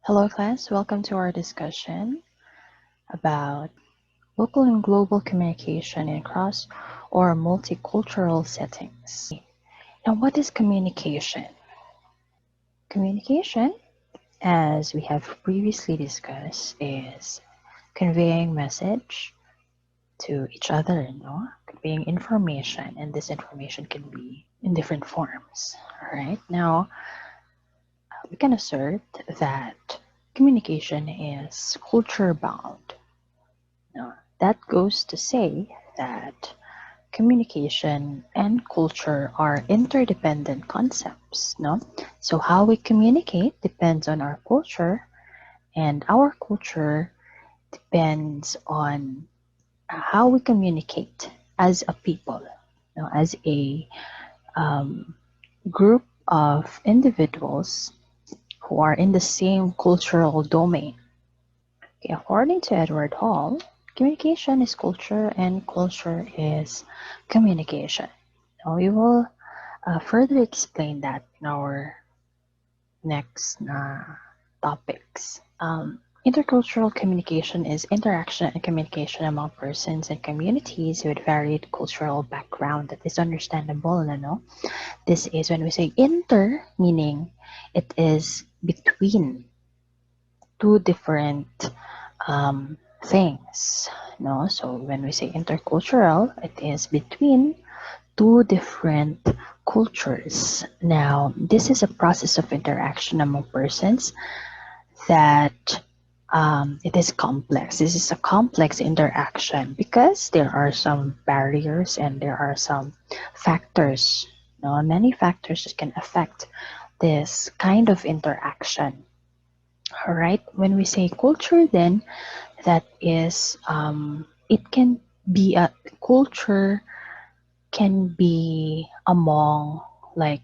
Hello class, welcome to our discussion about local and global communication in cross or multicultural settings. Now, what is communication? Communication, as we have previously discussed, is conveying message to each other, conveying information, and this information can be in different forms. All right, now we can assert that communication is culture bound. Now, that goes to say that communication and culture are interdependent concepts, no? So how we communicate depends on our culture, and our culture depends on how we communicate as a people, as a um, group of individuals who are in the same cultural domain. Okay, according to Edward Hall, communication is culture and culture is communication. Now, we will further explain that in our next topics. Intercultural communication is interaction and communication among persons and communities with varied cultural background that is understandable. This is when we say inter, meaning it is between two different things. No, so when we say intercultural, it is between two different cultures. Now, this is a process of interaction among persons that it is complex. This is a complex interaction because there are some barriers and there are some factors, many factors that can affect this kind of interaction. All right, when we say culture, then that is it can be a culture can be among like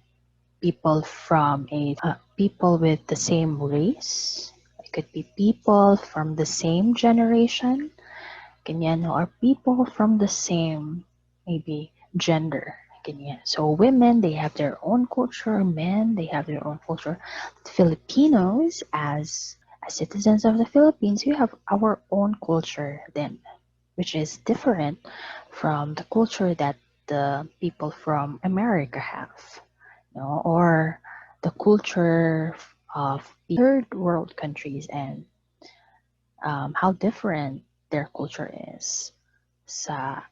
people from a people with the same race. It could be people from the same generation, ganyan, or people from the same maybe gender, ganyan. So women, they have their own culture. Men, they have their own culture. Filipinos, as citizens of the Philippines, we have our own culture then, which is different from the culture that the people from America have, or the culture of the third world countries and how different their culture is sa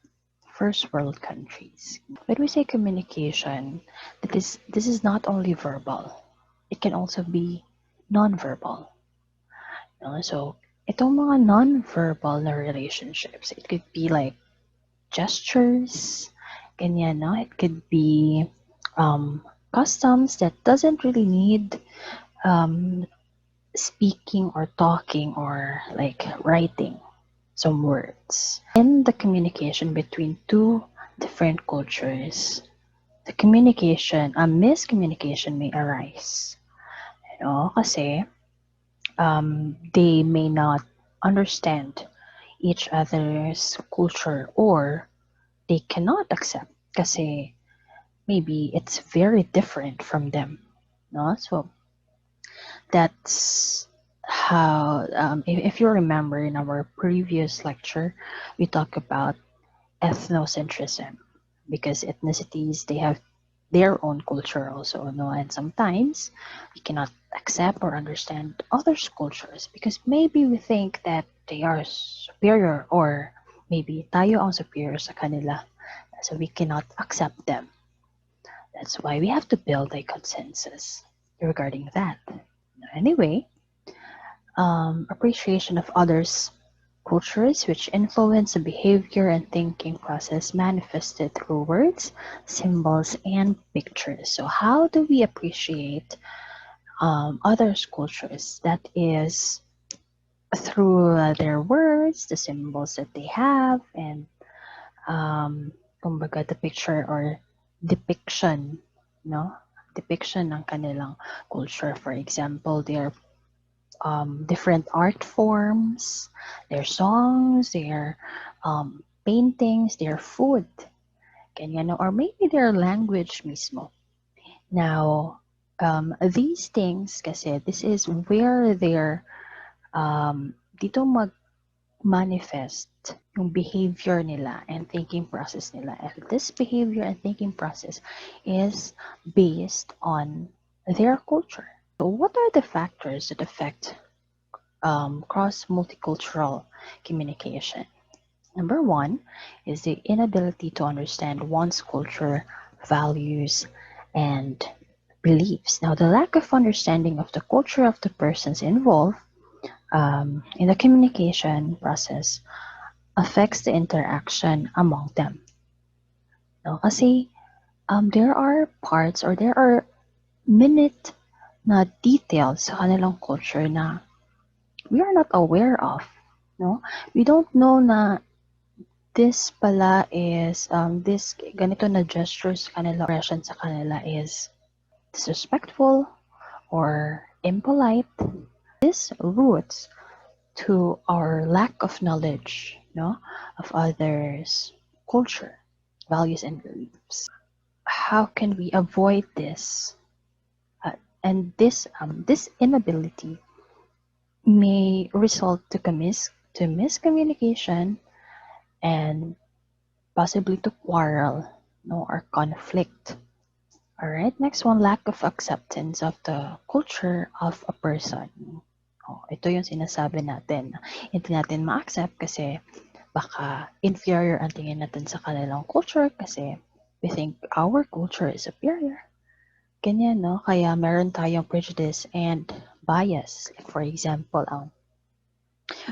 first world countries. When we say communication, this is not only verbal, it can also be non-verbal. No? So, itong mga non-verbal na relationships, it could be like gestures, ganyan, no? It could be customs that doesn't really need um, speaking or talking or like writing some words. In the communication between two different cultures, a miscommunication may arise. Kasi they may not understand each other's culture or they cannot accept kasi maybe it's very different from them. No? So that's how, if you remember in our previous lecture, we talked about ethnocentrism because ethnicities, they have their own culture also, no? And sometimes we cannot accept or understand others' cultures because maybe we think that they are superior or maybe tayo ang superior sa kanila. So we cannot accept them. That's why we have to build a consensus regarding that. Anyway, appreciation of others' cultures which influence the behavior and thinking process manifested through words, symbols, and pictures. So how do we appreciate others' cultures? That is through their words, the symbols that they have, and kumbaga the picture or depiction, no? Depiction ng kanilang culture. For example, their different art forms, their songs, their paintings, their food, ganyan, or maybe their language mismo. Now, These things kasi, this is where dito mag-manifest yung behavior nila and thinking process nila. And this behavior and thinking process is based on their culture. So what are the factors that affect cross-multicultural communication? Number one is the inability to understand one's culture, values, and beliefs. Now, the lack of understanding of the culture of the persons involved in the communication process affects the interaction among them. No? Kasi there are parts or there are minute na details sa kanilang culture na we are not aware of. No? We don't know na this pala is, this ganito na gestures sa kanila, expression sa kanila is disrespectful or impolite. This roots to our lack of knowledge, no, of others' culture, values, and beliefs. How can we avoid this? And this inability may result to miscommunication and possibly to quarrel, no, or conflict. All right, next one, lack of acceptance of the culture of a person. Oh, ito yung sinasabi natin. Hindi natin ma-accept kasi baka inferior ang tingin natin sa kanilang culture kasi we think our culture is superior. Ganyan, no? Kaya meron tayong prejudice and bias. Like for example,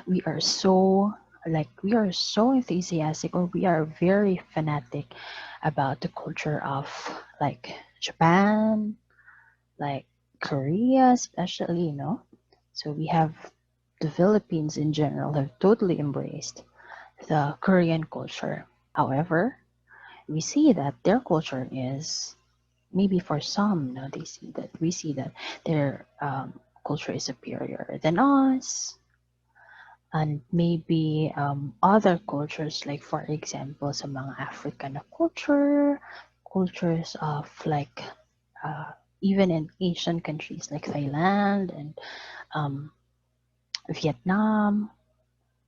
we are so enthusiastic or we are very fanatic about the culture of like Japan, like Korea especially, you know. So we have the Philippines in general have totally embraced the Korean culture. However, we see that their culture is maybe for some, no, we see that their culture is superior than us, and maybe other cultures, like for example, sa mga African cultures of like even in Asian countries like Thailand and Vietnam,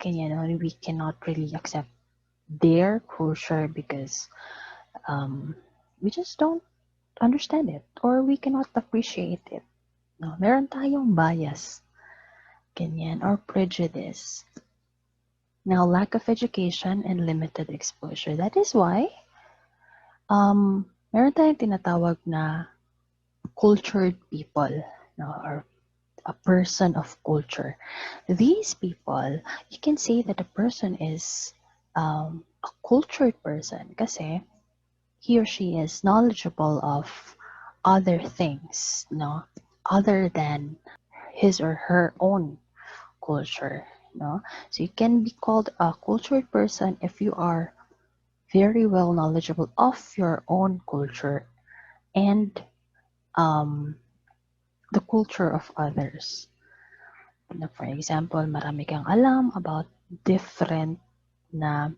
we cannot really accept their culture because we just don't understand it or we cannot appreciate it. No, meron tayong bias, ganyan, or prejudice. Now, lack of education and limited exposure. That is why meron tayong tinatawag na cultured people, no, or a person of culture. These people, you can say that a person is a cultured person kasi he or she is knowledgeable of other things, no, other than his or her own culture, no. So you can be called a cultured person if you are very well knowledgeable of your own culture and the culture of others. Na for example, marami kang alam about different na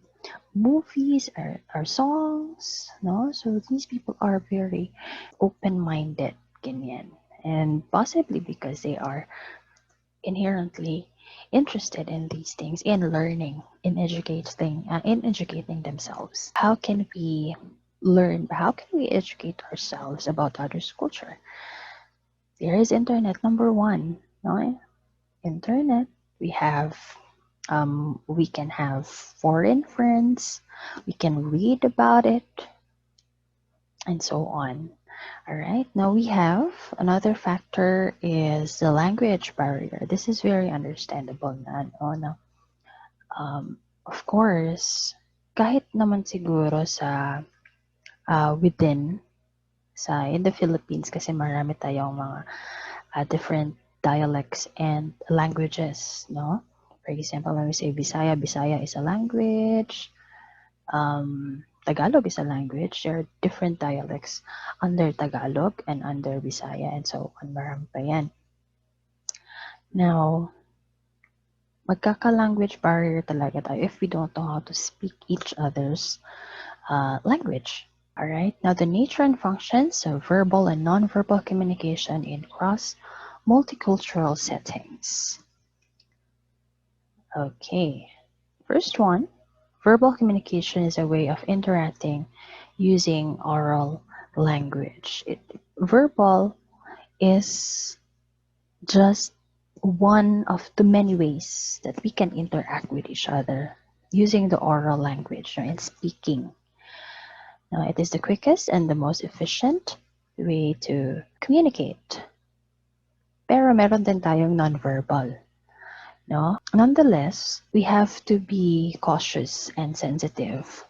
movies or songs, no? So these people are very open-minded, ganyan. And possibly because they are inherently interested in these things, in learning, in educating themselves. How can we learn? How can we educate ourselves about others' culture? There is internet, number one. No? Internet. We can have foreign friends. We can read about it, and so on. All right. Now we have another factor is the language barrier. This is very understandable na, no, no. Of course, kahit naman siguro sa within in the Philippines kasi marami tayong mga different dialects and languages, no? For example, when we say Bisaya, Bisaya is a language. Tagalog is a language. There are different dialects under Tagalog and under Bisaya and so on. Marami pa yan. Now, magkaka-language barrier talaga tayo if we don't know how to speak each other's language. All right, now the nature and functions of verbal and nonverbal communication in cross multicultural settings. Okay, first one, verbal communication is a way of interacting using oral language. Verbal is just one of the many ways that we can interact with each other using the oral language, no, and speaking. Now, it is the quickest and the most efficient way to communicate. Pero meron din tayong nonverbal, no? Nonetheless, we have to be cautious and sensitive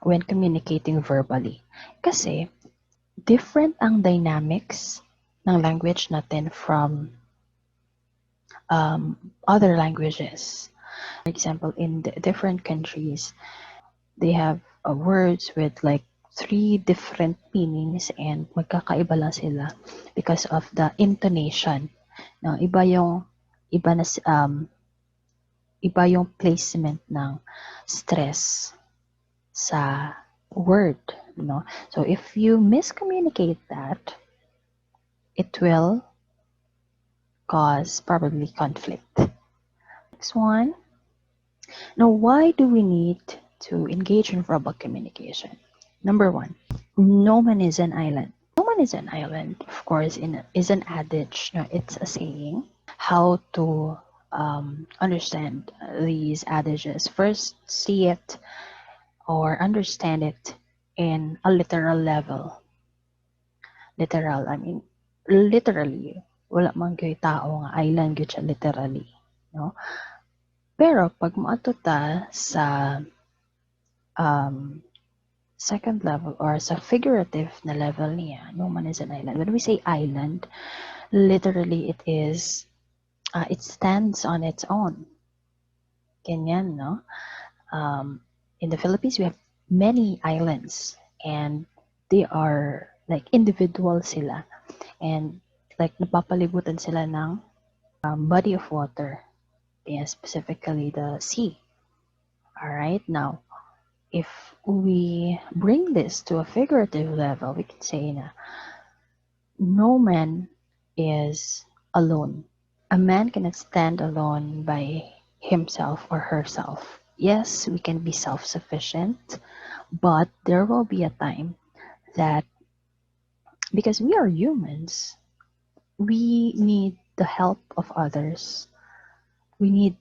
when communicating verbally. Kasi different ang dynamics ng language natin from other languages. For example, in the different countries, they have words with like three different meanings and magkakaiba lang sila because of the intonation. No, iba yung placement ng stress sa word, no? So if you miscommunicate that, it will cause probably conflict. Next one. Now, why do we need to engage in verbal communication? Number one, no man is an island. No man is an island, of course, is an adage. No, it's a saying. How to understand these adages? First, see it or understand it in a literal level. Literal, I mean, literally, wala man gyud tao nga island gyud siya literally, no? Pero pag moadto ta sa second level or sa figurative na level niya, no man is an island. When we say island, literally it is, it stands on its own. Ganyan, no? In the Philippines, we have many islands and they are like individual sila. And like napapalibutan sila ng body of water. Yeah, specifically the sea. All right, now, if we bring this to a figurative level, we can say na no man is alone. A man cannot stand alone by himself or herself. Yes, we can be self-sufficient, but there will be a time that because we are humans, we need the help of others. We need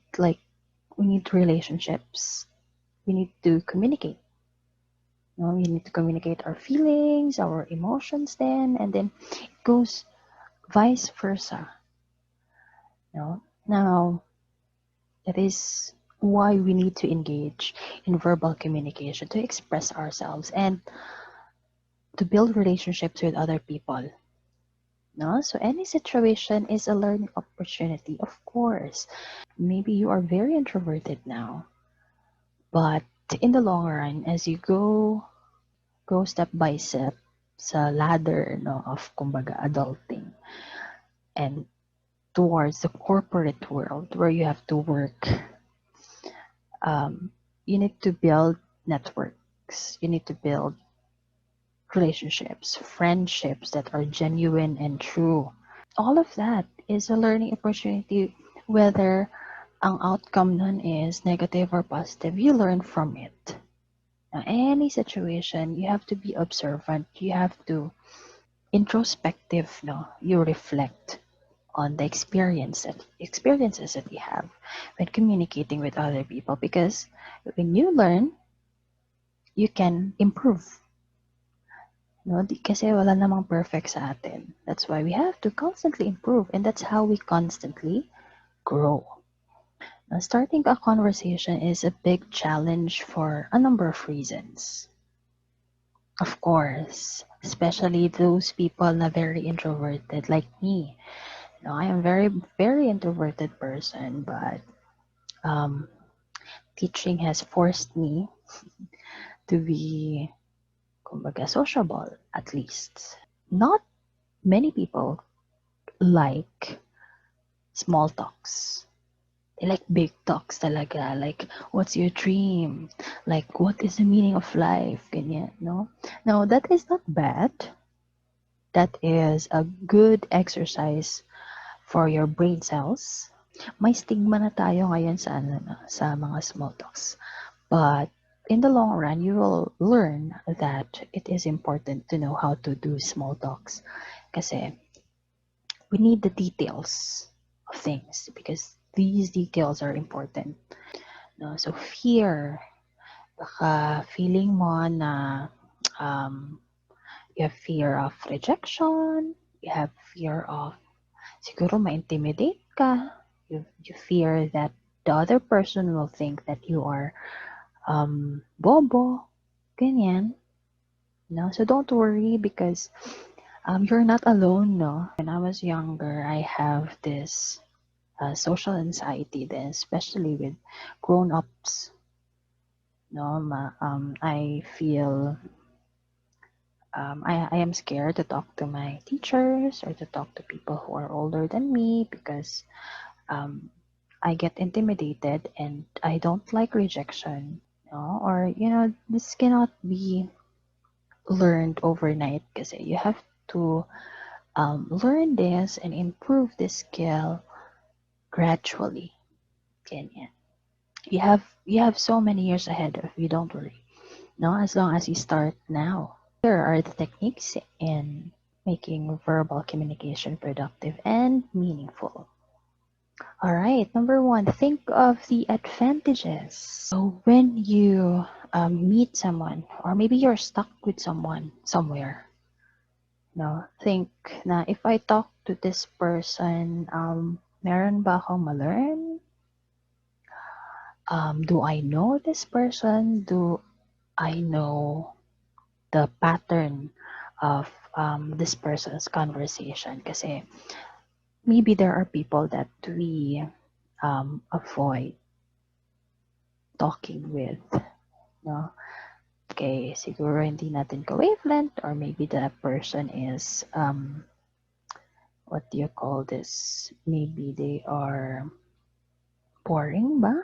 relationships. We need to communicate. We need to communicate our feelings, our emotions then, and then it goes vice versa. Now, that is why we need to engage in verbal communication to express ourselves and to build relationships with other people. So any situation is a learning opportunity, of course. Maybe you are very introverted now, but in the long run, as you go step by step sa ladder, no, of kumbaga adulting and towards the corporate world where you have to work, you need to build networks. You need to build relationships, friendships that are genuine and true. All of that is a learning opportunity, whether ang outcome nun is negative or positive, you learn from it. Now, any situation, you have to be observant. You have to introspective, no? You reflect on the experiences that you have when communicating with other people, because when you learn, you can improve. No, kasi wala namang perfect sa atin. That's why we have to constantly improve, and that's how we constantly grow. Now, starting a conversation is a big challenge for a number of reasons. Of course, especially those people na very introverted like me. I am very, very introverted person, but teaching has forced me to be, kumbaga, sociable at least. Not many people like small talks. like big talks talaga, like what's your dream, like what is the meaning of life, ganyan, no? Now that is not bad. That is a good exercise for your brain cells. May stigma na tayo ngayon sa ano na, sa mga small talks. But in the long run, you will learn that it is important to know how to do small talks. Kasi we need the details of things because these details are important. No? So fear, baka feeling mo na you have fear of rejection, you have fear of siguro ma-intimidate ka, you fear that the other person will think that you are bobo, ganyan. No? So don't worry because you're not alone, no? When I was younger, I have this social anxiety then, especially with grown-ups. No, I feel I am scared to talk to my teachers or to talk to people who are older than me because I get intimidated and I don't like rejection. No? Or, this cannot be learned overnight kasi you have to learn this and improve this skill gradually. Ganyan. You have so many years ahead of you, don't worry. No, as long as you start now. Here are the techniques in making verbal communication productive and meaningful. All right, number one, think of the advantages. So when you meet someone, or maybe you're stuck with someone somewhere, think na if I talk to this person, meron ba akong ma-learn? Do I know this person? Do I know the pattern of this person's conversation? Kasi maybe there are people that we avoid talking with, no? Okay, siguro hindi natin ka-wavelength or maybe the person is, what do you call this? Maybe they are boring ba?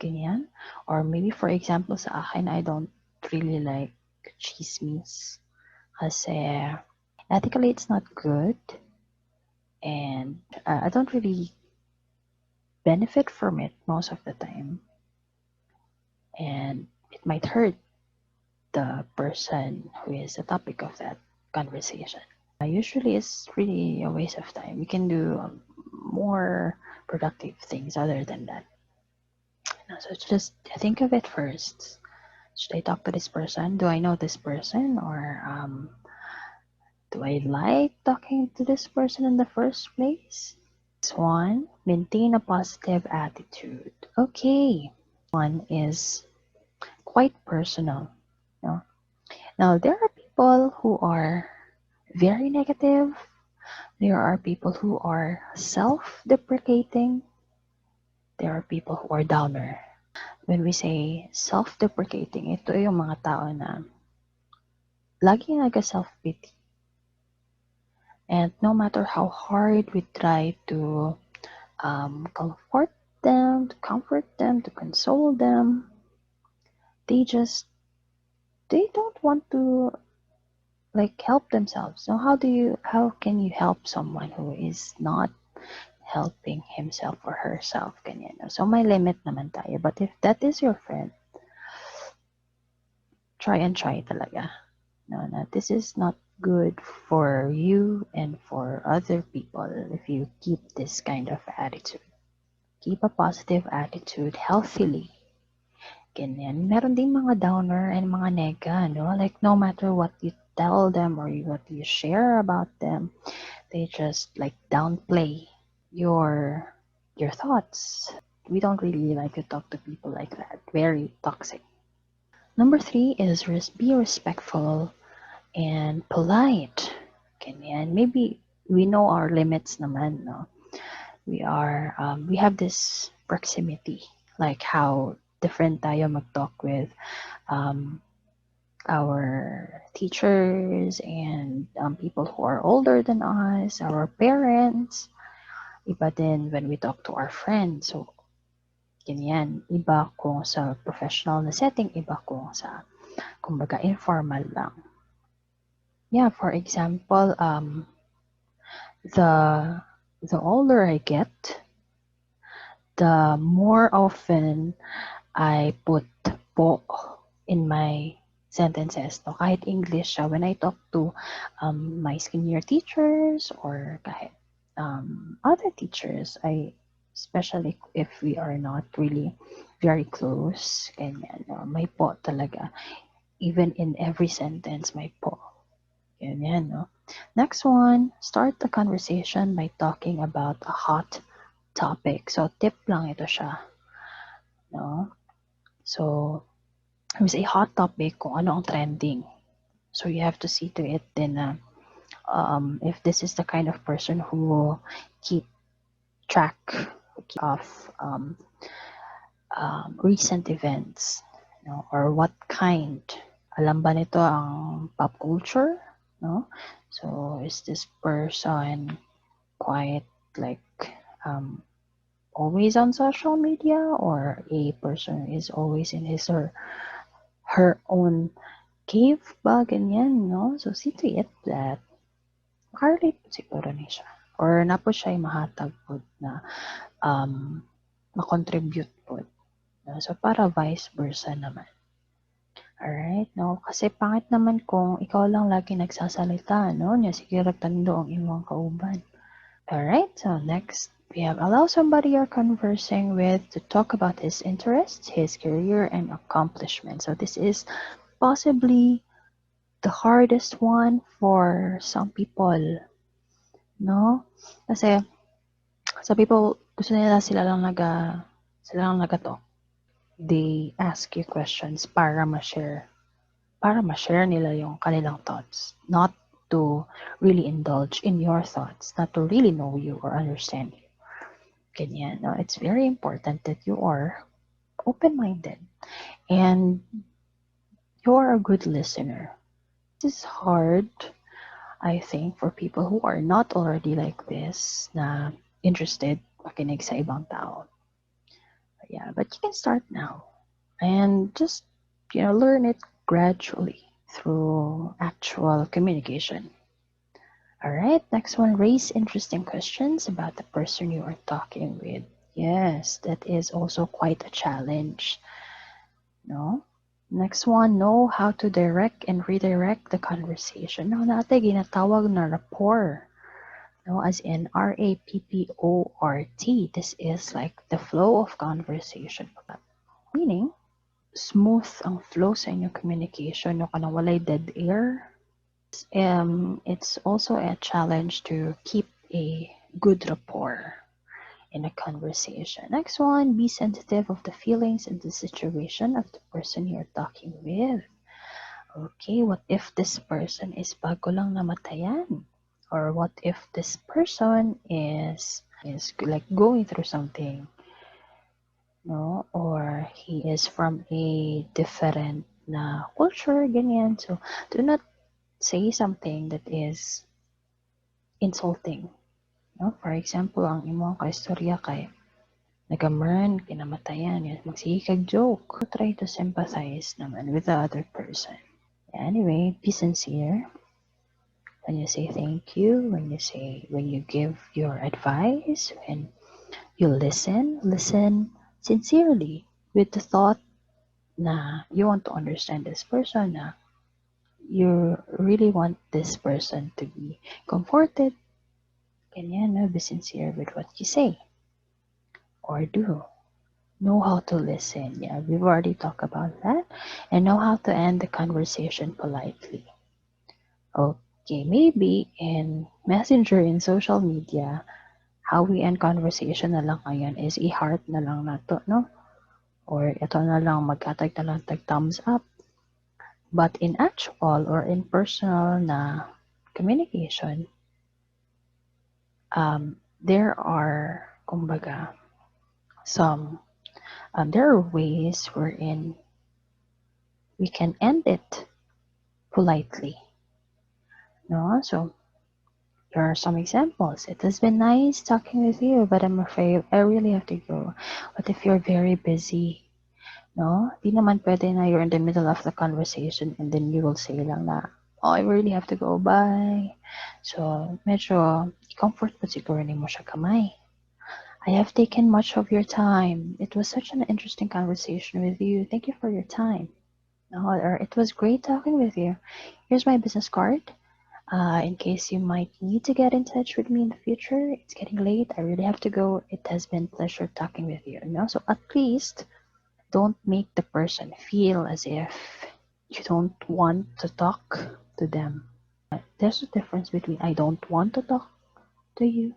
Ganyan. Or maybe for example sa akin, I don't really like chismis kasi ethically it's not good and I don't really benefit from it most of the time. And it might hurt the person who is the topic of that conversation. Usually it's really a waste of time. You can do more productive things other than that. So just think of it first. Should I talk to this person? Do I know this person? Or do I like talking to this person in the first place? Next one, maintain a positive attitude. Okay, one is quite personal. Now, there are people who are very negative. There are people who are self-deprecating. There are people who are downer. When we say self-deprecating, ito yung mga tao na lagi nag-self-pity. And no matter how hard we try to comfort them, to console them, they don't want to help themselves. So how can you help someone who is not helping himself or herself? Ganyan. So may limit naman tayo. But if that is your friend, try talaga. No, this is not good for you and for other people if you keep this kind of attitude. Keep a positive attitude healthily. Ganyan. Meron din mga downer and mga nega, no? Like no matter what you tell them or what you share about them, they just downplay your thoughts. We don't really like to talk to people like that. Very toxic. Number 3 is be respectful and polite. Ganyan. Maybe we know our limits naman, no? We have this proximity, like how different tayo mag-talk with our teachers and people who are older than us, our parents. Iba din when we talk to our friends. So Ganyan. Iba kung sa professional na setting, iba kung sa, kumbaga, informal lang. Yeah, for example, the older I get, the more often I put po in my sentences. No? Kahit English siya, when I talk to my senior teachers or kahit other teachers, especially if we are not really very close, ganyan, no? May po talaga. Even in every sentence, may po. Ganyan, no? Next one, start the conversation by talking about a hot topic. So, tip lang ito siya. No? So, there's a hot topic kung ano ang trending. So, you have to see to it then if this is the kind of person who will keep track of recent events, no? Or what kind. Alam ba nito ang pop culture? No? So, is this person quite like always on social media, or a person is always in his or her own cave ba, ganyan, no? So, see to it that makarelate po siguro ni siya. Or na po siya mahatag po na makontribute po. No? So, para vice versa naman. Alright, no? Kasi pangit naman kung ikaw lang lagi nagsasalita, no? Nya sige ragtando ang imong kauban. Alright, so next we have allow somebody you're conversing with to talk about his interests, his career, and accomplishments. So this is possibly the hardest one for some people, no? Kasi some people gusto nila sila lang nagatalk. They ask you questions para ma-share nila yung kanilang thoughts, not to really indulge in your thoughts, not to really know you or understand you. Ganyan. No? It's very important that you are open-minded and you're a good listener. This is hard, I think, for people who are not already like this, na interested makinig sa ibang tao. Yeah, but you can start now and just, learn it gradually through actual communication. All right, next one, raise interesting questions about the person you are talking with. Yes, that is also quite a challenge. No? Next one, know how to direct and redirect the conversation. No, natin ginatawag na rapport. No, as in RAPPORT. This is like the flow of conversation. Meaning, smooth ang flow sa inyong communication. No, kanang walay dead air. It's also a challenge to keep a good rapport in a conversation. Next one, be sensitive of the feelings and the situation of the person you're talking with. Okay, what if this person is bago lang namatayan? Or what if this person is like going through something, no? Or he is from a different na culture, ganyan. So, do not say something that is insulting. No? For example, ang imong kaistorya kay nagamern, kinamatayan, yun, magsige kag joke. Try to sympathize naman with the other person. Anyway, be sincere. When you say thank you, when you give your advice, when you listen sincerely with the thought na you want to understand this person, na you really want this person to be comforted. Ganyan, no? Be sincere with what you say or do. Know how to listen. Yeah, we've already talked about that. And know how to end the conversation politely. Okay, maybe in Messenger, in social media, how we end conversation na lang ngayon is i-heart na lang nato, no? Or ito na lang, magkatag na lang tag thumbs up. But in actual or in personal na communication, there are, kumbaga, there are ways wherein we can end it politely. No? So, Here are some examples. It has been nice talking with you, but I'm afraid I really have to go. What if you're very busy? No? Di naman pwede na you're in the middle of the conversation and then you will say lang na, oh, I really have to go, bye. So, medyo i-comfort mo siguro ni mo siya kamay. I have taken much of your time. It was such an interesting conversation with you. Thank you for your time. No, or it was great talking with you. Here's my business card. In case you might need to get in touch with me in the future. It's getting late. I really have to go. It has been a pleasure talking with you. So at least don't make the person feel as if you don't want to talk to them. There's a difference between I don't want to talk to you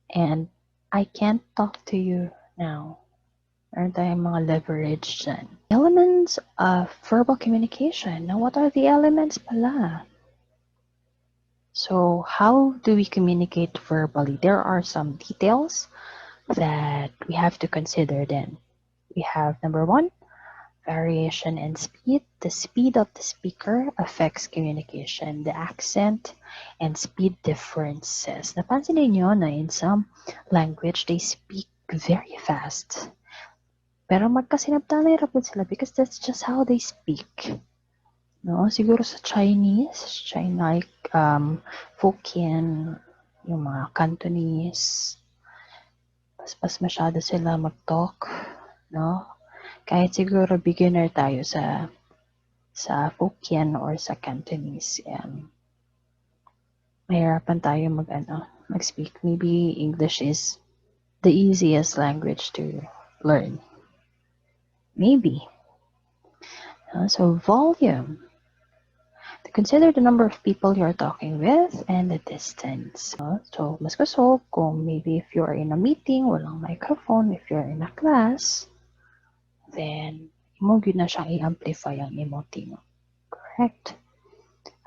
and I can't talk to you now. Meron tayong mga leverage dyan. Elements of verbal communication. Now, what are the elements pala? So how do we communicate verbally? There are some details that we have to consider then. We have number one, variation in speed. The speed of the speaker affects communication. The accent and speed differences. Napansin niyo na in some language, they speak very fast. Pero magkasinabtan na hirap sila because that's just how they speak. No, siguro sa Chinese, like Hokkien, yung mga Cantonese, mas masyado sila mag-talk, no? Kahit siguro beginner tayo sa Hokkien or sa Cantonese, mahirapan tayo mag-speak. Maybe English is the easiest language to learn. Maybe. So volume. Consider the number of people you're talking with and the distance. So, mas gusto kung maybe if you're in a meeting, walang microphone, if you're in a class, then mo yun na siyang i-amplify ang emoting. Correct?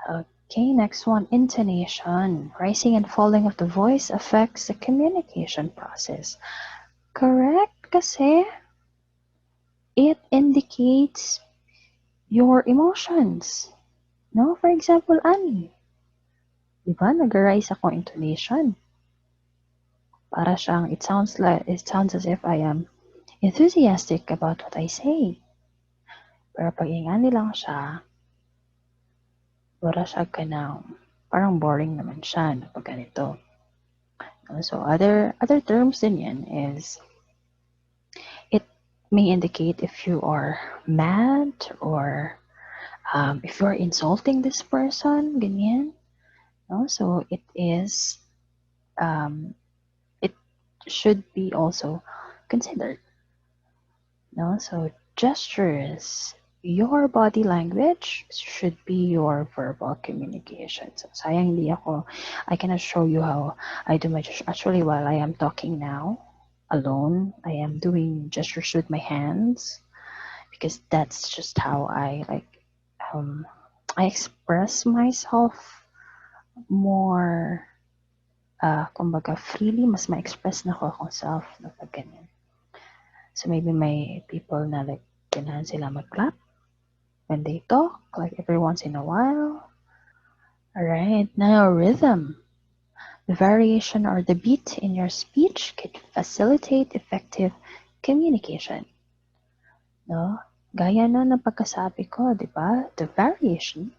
Okay, next one, intonation. Rising and falling of the voice affects the communication process. Correct? Kasi it indicates your emotions. No, for example, Annie. Diba? Nag-rise ako intonation. Para siyang, it sounds as if I am enthusiastic about what I say. Pero pag ingani lang siya, wala siya kanang, parang boring naman siya na pag ganito. So, other terms din yan is, it may indicate if you are mad or if you are insulting this person, ganyan. No? So, it is, it should be also considered. No? So, gestures, your body language should be your verbal communication. So, sayang hindi ako, I cannot show you how I do my gestures. Actually, while I am talking now, alone, I am doing gestures with my hands because that's just how I I express myself more kumbaga freely, mas ma-express na ko akong self na pag ganyan. So maybe may people na like kailangan sila mag-clap when they talk, like every once in a while. Alright, now rhythm. The variation or the beat in your speech can facilitate effective communication. No? Gaya na ng pagkasabi ko, di ba? The variation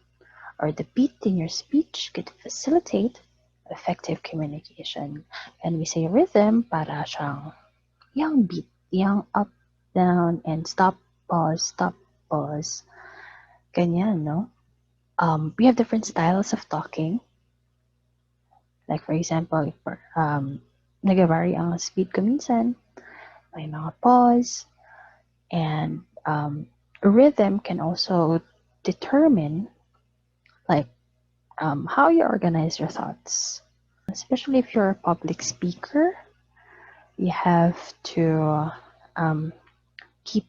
or the beat in your speech could facilitate effective communication. And we say rhythm para siyang yung beat, yung up, down, and stop, pause. Ganyan, no? We have different styles of talking. Like for example, nag-vary ang speed ko minsan, may mga pause, and rhythm can also determine like how you organize your thoughts. Especially if you're a public speaker, you have to keep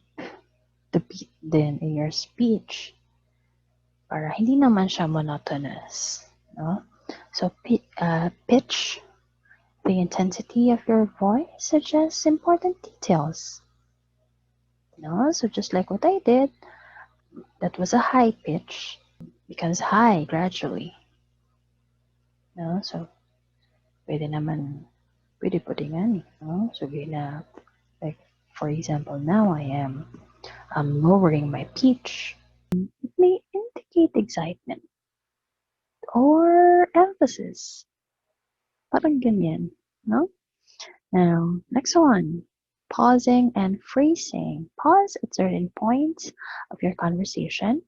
the beat then in your speech para hindi naman siya monotonous. No? So pitch, the intensity of your voice suggests important details. No? So just like what I did, that was a high pitch, becomes high gradually. No? So Pwede naman, pwede putingan eh, no? Sabihin na, like, for example, now I'm lowering my pitch. It may indicate excitement or emphasis. Parang ganyan, no? Now, next one. Pausing and phrasing. Pause at certain points of your conversation.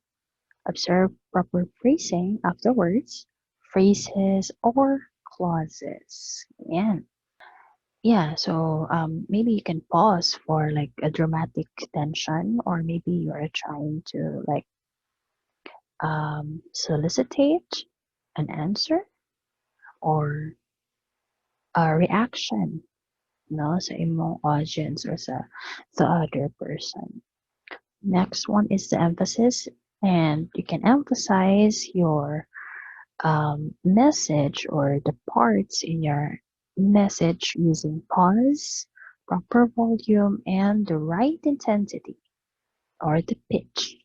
Observe proper phrasing afterwards, phrases or clauses. Yeah, so maybe you can pause for like a dramatic tension, or maybe you're trying to like solicitate an answer or a reaction, no, sa imong audience or sa the other person. Next one is the emphasis, and you can emphasize your message or the parts in your message using pause, proper volume, and the right intensity or the pitch.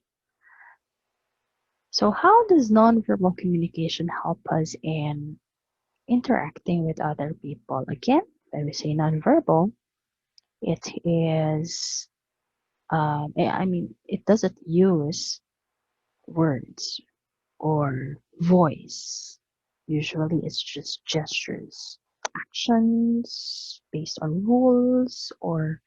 So, how does nonverbal communication help us in interacting with other people? Again, when we say nonverbal, it is, I mean, it doesn't use words or voice. Usually it's just gestures, actions based on rules or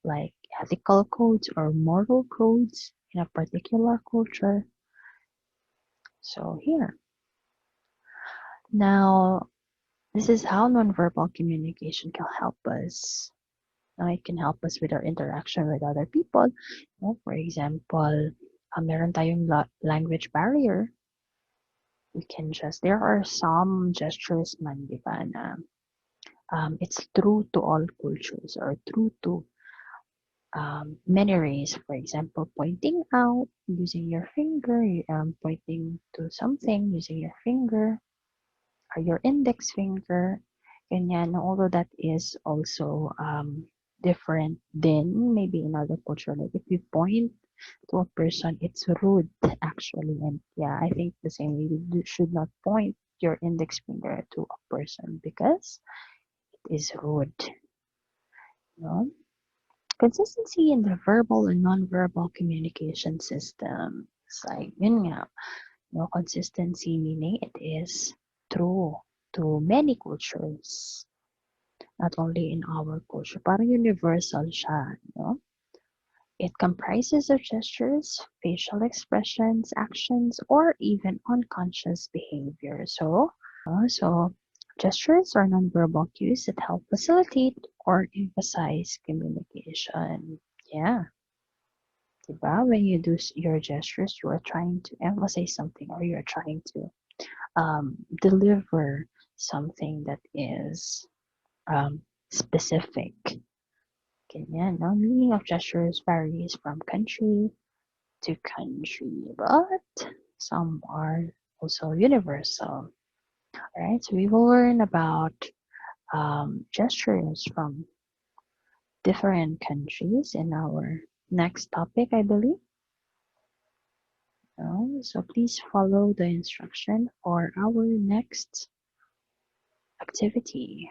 like ethical codes or moral codes in a particular culture. So here. Now, this is how nonverbal communication can help us. Now, it can help us with our interaction with other people. For example, meron tayong language barrier. We can just, there are some gestures man, di ba, na it's true to all cultures or true to many races. For example, pointing out using your finger, pointing to something using your finger or your index finger. Ganyan, although that is also different than maybe in other culture. Like if you point to a person, it's rude actually. And yeah, I think the same way you should not point your index finger to a person because it is rude. No? Consistency in the verbal and non-verbal communication systems. Like, yun nga, no, consistency meaning it is true to many cultures, not only in our culture. Parang universal siya, no? It comprises of gestures, facial expressions, actions, or even unconscious behavior. So gestures are nonverbal cues that help facilitate or emphasize communication. Yeah, diba? When you do your gestures, you are trying to emphasize something or you are trying to deliver something that is specific. Ganyan, no? Meaning of gestures varies from country to country, but some are also universal. Alright, so we will learn about gestures from different countries in our next topic, I believe. So please follow the instruction for our next activity.